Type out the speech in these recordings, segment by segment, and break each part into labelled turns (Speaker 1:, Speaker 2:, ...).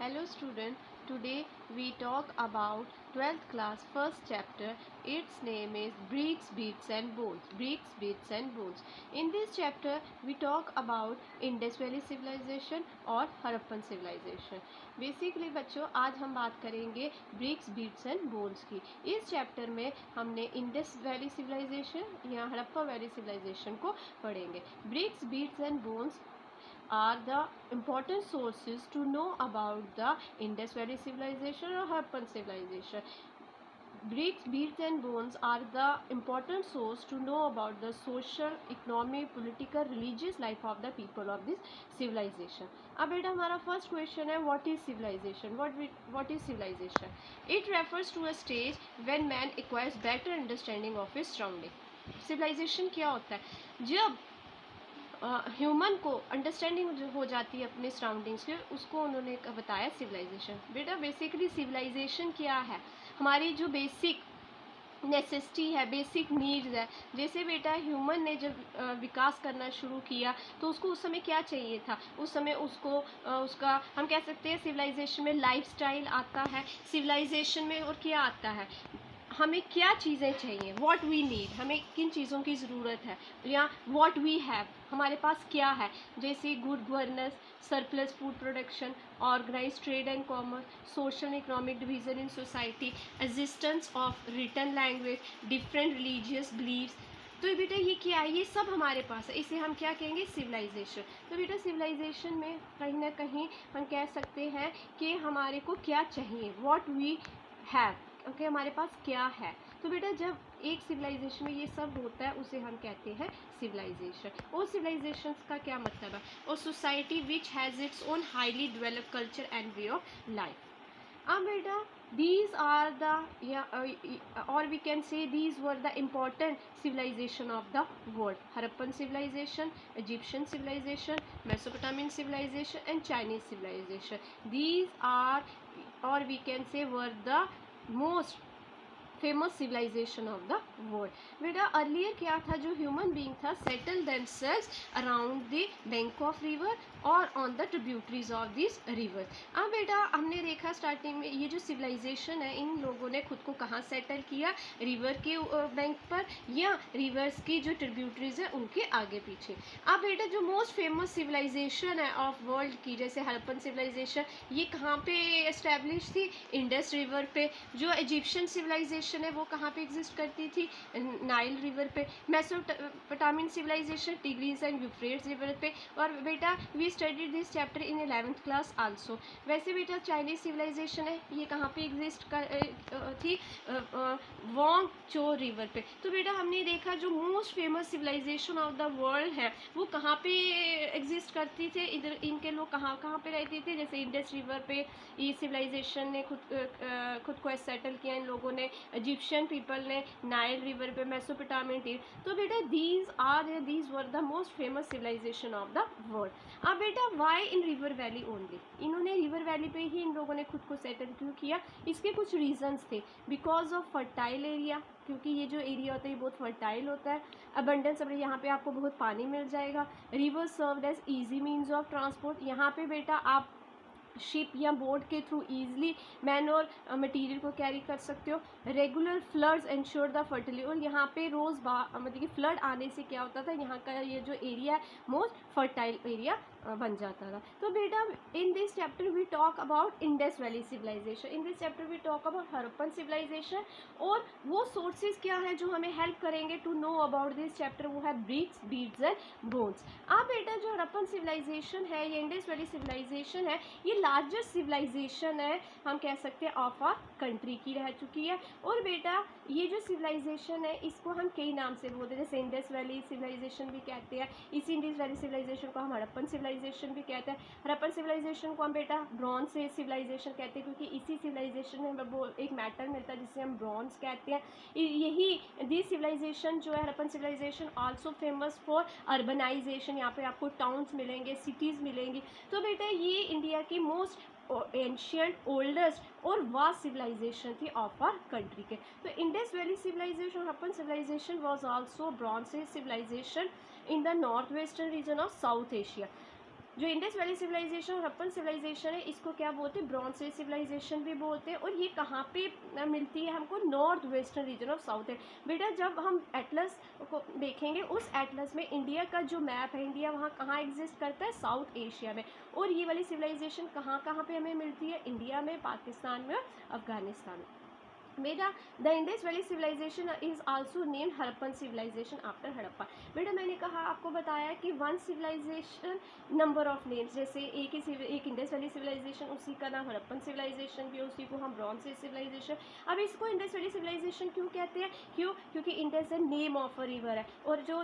Speaker 1: Hello student, today we talk about 12th class first chapter. Its name is Bricks, Beats and Bones. Bricks, Beats and Bones. In this chapter we talk about Indus Valley Civilization और Harappan Civilization. Basically बच्चों आज हम बात करेंगे BRICS beads and bones की. इस chapter में हमने इंडस वैली सिविलाइजेशन या हड़प्पा वैली सिविलाइजेशन को पढ़ेंगे. Bricks beads and bones are the important sources to know about the Indus Valley Civilization or Harappan Civilization. Bricks, beads and bones are the important source to know about the social, economic, political, religious life of the people of this civilization. अब बेटा हमारा first question है what is civilization. What is civilization? It refers to a stage when man acquires better understanding of his surrounding. Civilization क्या होता है? जब human को understanding जो हो जाती है अपने सराउंडिंग्स के, उसको उन्होंने बताया सिविलाइजेशन. बेटा बेसिकली सिविलाइजेशन क्या है? हमारी जो बेसिक नेसेसिटी है, बेसिक नीड्स है. जैसे बेटा ह्यूमन ने जब विकास करना शुरू किया तो उसको उस समय क्या चाहिए था? उस समय उसको उसका हम कह सकते हैं सिविलाइजेशन में लाइफस्टाइल आता है. सिविलाइजेशन में और क्या आता है? हमें क्या चीज़ें चाहिए, व्हाट वी नीड, हमें किन चीज़ों की ज़रूरत है, या व्हाट वी हैव, हमारे पास क्या है. जैसे good governance, surplus food production, organize trade and commerce, social economic division in society, existence of written language, different religious believes. तो बेटा ये क्या है? ये सब हमारे पास है. इसे हम क्या कहेंगे? सिविलाइजेशन. तो बेटा सिविलाइजेशन में कहीं ना कहीं हम कह सकते हैं कि हमारे को क्या चाहिए, व्हाट वी हैव, ओके हमारे पास क्या है. तो बेटा जब एक सिविलाइजेशन में ये सब होता है उसे हम कहते हैं सिविलाइजेशन. और सिविलाइजेशन का क्या मतलब है? और society which has its own highly developed culture and way of life. अब बेटा these are the or we can say these were the important civilization of the world. Harappan civilization, Egyptian civilization, Mesopotamian civilization and Chinese civilization. These are or we can say were the most famous civilization of the world. बेटा earlier क्या था? जो human being था settle themselves around the bank of river और on the tributaries of this river. अब बेटा हमने देखा स्टार्टिंग में ये जो सिविलाइजेशन है, इन लोगों ने खुद को कहाँ सेटल किया? रिवर के बैंक पर या रिवर्स की जो ट्रिब्यूटरीज है उनके आगे पीछे. अब बेटा जो मोस्ट फेमस सिविलाइजेशन है ऑफ वर्ल्ड की, जैसे हड़प्पन सिविलाइजेशन, ये कहाँ पे एस्टेब्लिश थी? इंडस रिवर पे. जो इजिप्शियन सिविलाइजेशन है वो कहाँ पे एग्जिस्ट करती थी? नाइल रिवर पे. Mesopotamian civilization Tigris and Euphrates river पे. और बेटा we studied this chapter in 11th class also. वैसे बेटा चाइनीज सिविलाइजेशन है, ये कहाँ पे एग्जिस्ट थी? वोंग चो रिवर पे. तो बेटा हमने देखा जो most famous civilization of the world है वो कहाँ पे एग्जिस्ट करती थे. इधर इनके लोग कहाँ कहाँ पे रहते थे? जैसे इंडस रिवर पे ये सिविलाइजेशन ने खुद को सेटल किया इन लोगों ने. इजिप्शियन पीपल ने नाइल रिवर पे, मेसोपोटामियन टी. तो बेटा these were the most famous civilization of the world. अब बेटा why in river valley only? इन्होंने रिवर वैली पे ही इन लोगों ने खुद को सेटल क्यों किया? इसके कुछ रीजंस थे. बिकॉज ऑफ फर्टाइल एरिया, क्योंकि ये जो एरिया होता है ये बहुत फर्टाइल होता है. अबंडेंस ऑफ, यहाँ पे आपको बहुत पानी मिल जाएगा. River served as easy means of transport, यहाँ पे बेटा आप शिप या बोट के थ्रू ईजिली मैन और मटीरियल को कैरी कर सकते हो. Regular floods ensure the fertility, और यहाँ पे रोज़ मतलब कि फ्लड आने से क्या होता था, यहाँ का ये जो एरिया है मोस्ट फर्टाइल एरिया बन जाता था. तो बेटा in this chapter we talk about Indus valley civilization. In this chapter we talk about Harappan civilization. और वो सोर्सेज क्या है जो हमें हेल्प करेंगे to know about this chapter, वो है ब्रिक्स, बीड्स एंड बोन्स. अब बेटा जो हड़प्पन सिविलाइजेशन है, ये इंडस वैली सिविलाइजेशन है, ये लार्जेस्ट सिविलाइजेशन है हम कह सकते हैं ऑफ आवर कंट्री की रह चुकी है. और बेटा ये जो सिविलाइजेशन है इसको हम कई नाम से बोलते हैं. जैसे इंडस वैली सिविलाइजेशन भी कहते हैं, इसी इंडस वैली सिविलाइजेशन को हम हड़प्पन सिविलाइजेशन भी कहते हैं. हड़प्पन सिविलाइजेशन को हम बेटा ब्रॉन्ज से सिविलाइजेशन कहते हैं, क्योंकि इसी सिविलाइजेशन में एक मेटल मिलता है जिसे हम ब्रॉन्ज कहते हैं. यही दिस सिविलाइजेशन जो है Harappan civilization also famous for urbanization. यहाँ पे आपको टाउन्स मिलेंगे, सिटीज़ मिलेंगी. तो बेटा ये इंडिया की मोस्ट एंशियंट, ओल्डेस्ट और वास्ट सिविलाइजेशन थी ऑफ आवर कंट्री के. तो Indus valley civilization, Harappan civilization was also bronze civilization in the north western region of South Asia. जो इंडस वैली सिविलाइजेशन और हड़प्पन सिविलाइजेशन है इसको क्या बोलते हैं, ब्रॉन्ज एज सिविलाइजेशन भी बोलते हैं। और ये कहाँ पे मिलती है हमको, north western region of south है। बेटा जब हम एटलस को देखेंगे, उस एटलस में इंडिया का जो मैप है, इंडिया वहाँ कहाँ एग्जिस्ट करता है, साउथ एशिया में। और ये वाली सिविलाइजेशन कहाँ कहाँ पे हमें मिलती है, इंडिया में, पाकिस्तान में और अफगानिस्तान में। बेटा the Indus valley civilization is also named Harappan civilization after Harappa. बेटा मैंने कहा, आपको बताया कि one civilization number of names, जैसे एक इंडस वैली सिविलाइजेशन, उसी का नाम हड़प्पन सिविलाइजेशन भी है, उसी को हम ब्रॉन्ज एज सिविलाइजेशन। अब इसको इंडस वैली सिविलाइजेशन क्यों कहते हैं, क्योंकि इंडस है नेम ऑफ अ रिवर है। और जो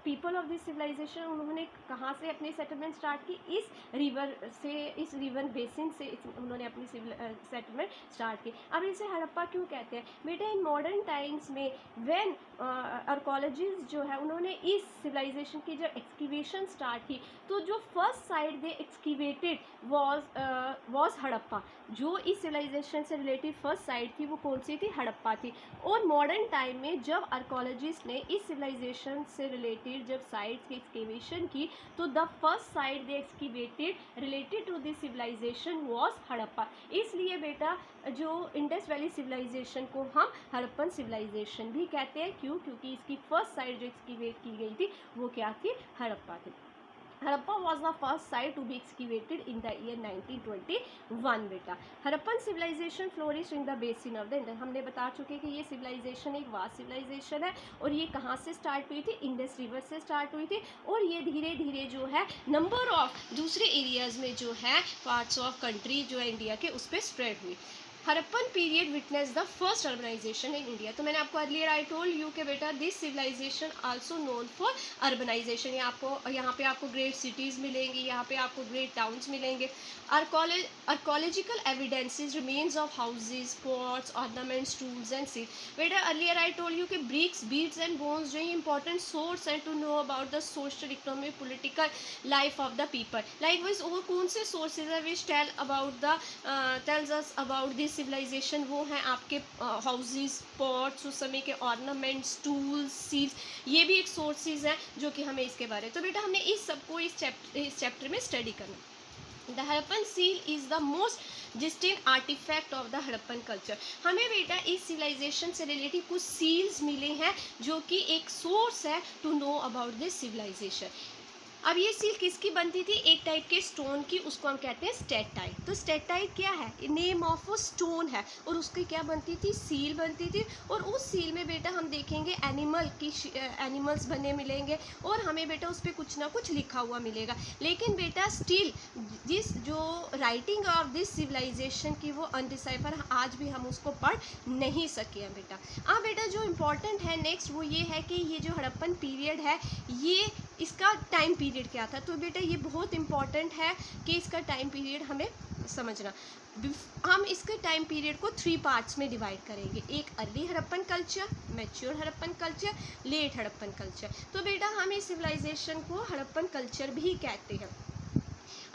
Speaker 1: पीपल ऑफ दिस सिविलाइजेशन, उन्होंने कहाँ से अपनी सेटलमेंट स्टार्ट की, इस रिवर से, इस रिवर बेसिन से उन्होंने अपनी सेटलमेंट स्टार्ट की। अब इसे हड़प्पा क्यों कहते हैं बेटा, इन मॉडर्न टाइम्स में व्हेन आर्कोलॉजिस्ट जो है उन्होंने इस सिविलाइजेशन की जब एक्सकीवेशन स्टार्ट की, तो जो first site they excavated was Harappa. जो इस सिविलाइजेशन से रिलेटेड फर्स्ट साइट थी वो कौन सी थी, हड़प्पा थी। और मॉडर्न टाइम में जब आर्कोलॉजिस्ट ने इस सिविलाइजेशन से रिलेटेड जब साइट्स की एक्सकेवेशन की, तो the first site they excavated related to this civilization was Harappa. इसलिए बेटा जो इंडस वैली सिविलाइजेशन को हम हड़प्पन सिविलाइजेशन भी कहते हैं। क्यों, क्योंकि इसकी फर्स्ट साइट जो एक्सकीवेट की गई थी वो क्या थी, हड़प्पा थी। Harappa was the first site to be excavated in the year 1921 बेटा। Harappan civilization flourish in the basin of the Indus. हमने बता चुके कि ये सिविलाइजेशन एक वास्ट सिविलाइजेशन है, और ये कहाँ से स्टार्ट हुई थी, इंडस रिवर से स्टार्ट हुई थी। और ये धीरे धीरे जो है नंबर ऑफ दूसरे एरियाज में जो है पार्ट्स ऑफ कंट्री जो है इंडिया के, उस पर स्प्रेड हुई। Harappan period witness the first urbanization in India. तो मैंने आपको अर्लियर आई टोल्ड यू के बेटा this civilization also known for urbanization. यहाँ पे आपको ग्रेट सिटीज़ मिलेंगी, यहाँ पे आपको ग्रेट टाउन्स मिलेंगे। Archaeological evidences remains of houses, pots, ornaments, tools and seal. बेटा अर्लियर आई टोल्ड यू कि ब्रिक्स, बीड्स एंड बोन्स जो इंपॉर्टेंट सोर्स है to know about the social, economic, political life of the people. Likewise और कौन से sources है which tells us about this civilization, वो हैं आपके हाउसेस, पॉट्स, उस समय के ऑर्नामेंट्स, टूल्स, सील्स, ये भी एक सोर्सेज हैं जो कि हमें इसके बारे। तो बेटा हमने इस सबको इस चैप्टर में स्टडी करना। The Harappan seal is the most distinct artefact of the Harappan culture. हमें बेटा इस सिविलाइजेशन से रिलेटेड कुछ सील्स मिले हैं जो कि एक सोर्स है to know about this civilization. अब ये सील किसकी बनती थी, एक टाइप के स्टोन की, उसको हम कहते हैं स्टेटाइट। तो स्टेटाइट क्या है, नेम ऑफ वो स्टोन है, और उसकी क्या बनती थी, सील बनती थी। और उस सील में बेटा हम देखेंगे एनिमल्स बने मिलेंगे, और हमें बेटा उस पर कुछ ना कुछ लिखा हुआ मिलेगा। लेकिन बेटा स्टिल जो राइटिंग ऑफ दिस सिविलाइजेशन की वो अनडिसाइफर, आज भी हम उसको पढ़ नहीं सके हैं बेटा। अब बेटा जो इम्पोर्टेंट है नेक्स्ट वो ये है कि ये जो हड़प्पन पीरियड है, ये इसका टाइम पीरियड क्या था। तो बेटा ये बहुत इंपॉर्टेंट है कि इसका टाइम पीरियड हमें समझना। हम इसके टाइम पीरियड को 3 पार्ट्स में डिवाइड करेंगे। एक early Harappan culture, mature Harappan culture, late Harappan culture. तो बेटा हम इस सिविलाइजेशन को हड़प्पन कल्चर भी कहते हैं।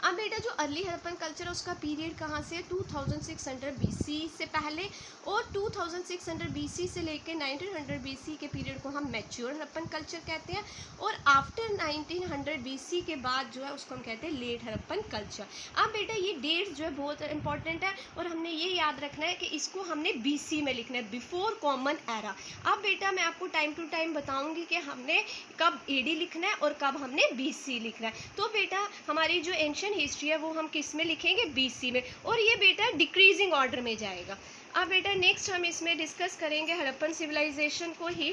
Speaker 1: अब बेटा जो अर्ली हड़प्पन कल्चर है उसका पीरियड कहाँ से है, 2600 BC से पहले, और 2600 BC से लेकर 1900 BC के पीरियड को हम मैच्योर हड़प्पन कल्चर कहते हैं। और आफ्टर 1900 BC के बाद जो है उसको हम कहते हैं लेट हड़प्पन कल्चर। अब बेटा ये डेट्स जो है बहुत इंपॉर्टेंट है, और हमने ये याद रखना है कि इसको हमने BC में लिखना है, बिफोर कॉमन एरा। अब बेटा मैं आपको टाइम टू टाइम बताऊंगी कि हमने कब AD लिखना है और कब हमने BC लिखना है। तो बेटा हमारी जो एंशियंट हिस्ट्री है वो हम किस में लिखेंगे, BC में, और ये बेटा डिक्रीजिंग ऑर्डर में जाएगा। अब बेटा नेक्स्ट हम इसमें डिस्कस करेंगे हड़प्पन सिविलाइजेशन को ही।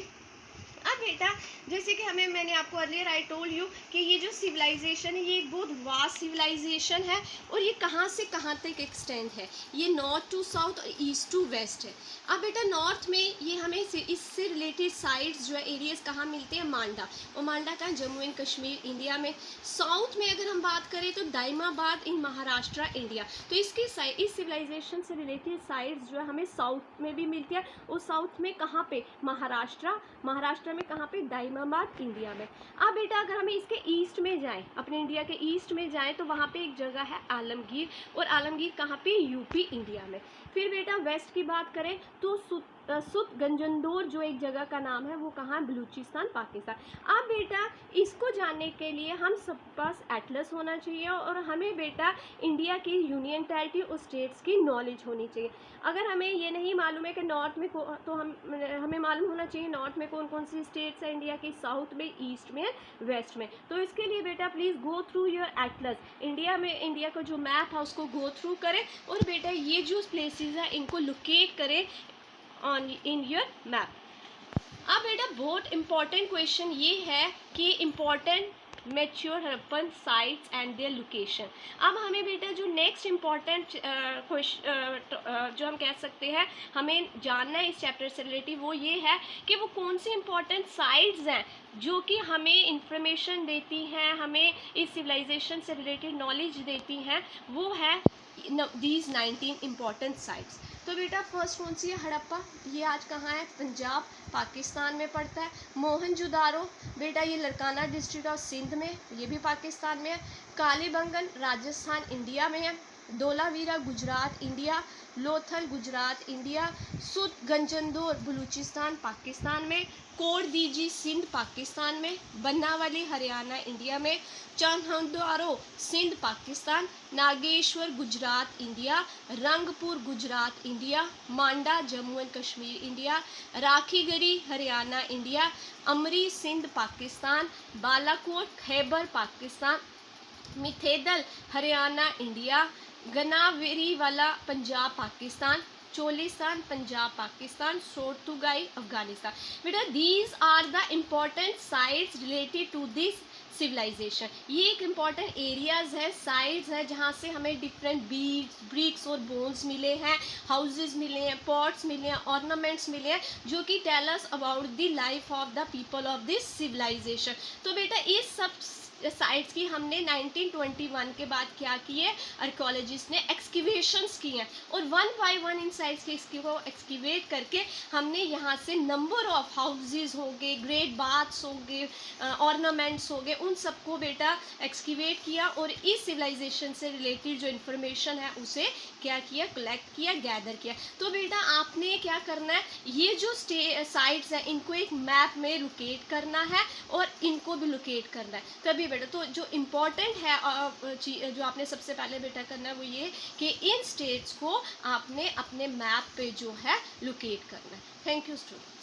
Speaker 1: अब बेटा जैसे कि मैंने आपको अर्लियर आई टोल्ड यू कि ये जो सिविलाइजेशन है ये एक बहुत वास्ट सिविलाइजेशन है, और ये कहाँ से कहाँ तक एक्सटेंड है, ये नॉर्थ टू साउथ और ईस्ट टू वेस्ट है। अब बेटा नॉर्थ में ये हमें इससे रिलेटेड साइट्स जो है एरियाज कहाँ मिलते हैं, मांडा, और मांडा का जम्मू एंड कश्मीर इंडिया में। साउथ में अगर हम बात करें तो दाइमाबाद इन महाराष्ट्र इंडिया। तो इस सिविलाइजेशन से रिलेटेड साइट्स जो है हमें साउथ में भी मिलती है, और साउथ में कहाँ पे, महाराष्ट्र में कहाँ पे, दाइमाबाद इंडिया में। अब बेटा अगर हमें इसके ईस्ट में जाएं, अपने इंडिया के ईस्ट में जाएं, तो वहाँ पे एक जगह है आलमगीर, और आलमगीर कहाँ पे, UP इंडिया में। फिर बेटा वेस्ट की बात करें तो सुतगंजनदोर जो एक जगह का नाम है वो कहाँ है, बलूचिस्तान पाकिस्तान। अब बेटा इसको जानने के लिए हम सब पास एटलस होना चाहिए और हमें बेटा इंडिया की यूनियन टेरिटरी और स्टेट्स की नॉलेज होनी चाहिए। अगर हमें ये नहीं मालूम है कि नॉर्थ में तो हमें मालूम होना चाहिए नॉर्थ में कौन कौन सी स्टेट्स है इंडिया की, साउथ में, ईस्ट में, वेस्ट में। तो इसके लिए बेटा please go through your Atlas, India का जो मैप है उसको गो थ्रू करें और बेटा ये जो प्लेसेस है इनको लोकेट करें ऑन इन योर मैप। अब बेटा बहुत इम्पॉर्टेंट क्वेश्चन ये है कि important mature Harappan sites and their location. अब हमें बेटा जो नेक्स्ट इम्पॉर्टेंट जो हम कह सकते हैं हमें जानना है इस चैप्टर से रिलेटिव वो ये है कि वो कौन सी इम्पॉर्टेंट साइट्स हैं जो कि हमें इंफॉर्मेशन देती हैं, हमें इस सिविलाइजेशन से रिलेटेड नॉलेज देती हैं, वो है दीज 19 इम्पॉर्टेंट साइट्स। तो बेटा फर्स्ट कौन सी है, हड़प्पा, ये आज कहाँ है, पंजाब पाकिस्तान में पड़ता है। मोहनजोदारो बेटा ये लड़काना डिस्ट्रिक्ट ऑफ सिंध में, ये भी पाकिस्तान में है। कालीबंगन राजस्थान इंडिया में है। धोलावीरा गुजरात इंडिया, लोथल गुजरात इंडिया, सुतगंजनदोर बलूचिस्तान पाकिस्तान में, कोटदीजी सिंध पाकिस्तान में, बनावाली हरियाणा इंडिया में, Chanhudaro Sindh Pakistan, Nageshwar Gujarat India, Rangpur Gujarat India, Manda Jammu and Kashmir India, Rakhigarhi Haryana India, Amri Sindh Pakistan, Balakot Khyber Pakistan, Mitathal Haryana India, Ganweriwala Punjab Pakistan, Cholistan Punjab Pakistan, Shortugai Afghanistan. बेटा these are the important sites related to this civilization. ये एक इम्पॉर्टेंट एरियाज है, साइट्स है जहाँ से हमें डिफरेंट बीड्स, ब्रिक्स और बोन्स मिले हैं, हाउसेस मिले हैं, पॉट्स मिले हैं, ऑर्नामेंट्स मिले हैं जो कि tell us about the life of the people of this civilization. तो बेटा इस सब साइट्स की हमने 1921 के बाद क्या किए, आर्कियोलॉजिस्ट ने एक्सक्यूवेशंस की हैं और one by one in sites को एक्सक्यूवेट करके हमने यहाँ से नंबर ऑफ हाउसेस हो गए, ग्रेट बाथ्स हो गए, ऑर्नामेंट्स हो गए, उन सबको बेटा एक्सक्यूवेट किया और इस सिविलाइजेशन से रिलेटेड जो इन्फॉर्मेशन है उसे क्या किया, कलेक्ट किया, गैदर किया। तो बेटा आपने क्या करना है, ये जो साइट्स हैं इनको एक मैप में लोकेट करना है और इनको भी लोकेट करना है तभी बेटा। तो जो इम्पोर्टेंट है जो आपने सबसे पहले बेटा करना है वो ये कि इन स्टेट्स को आपने अपने मैप पे जो है लोकेट करना है। Thank you student.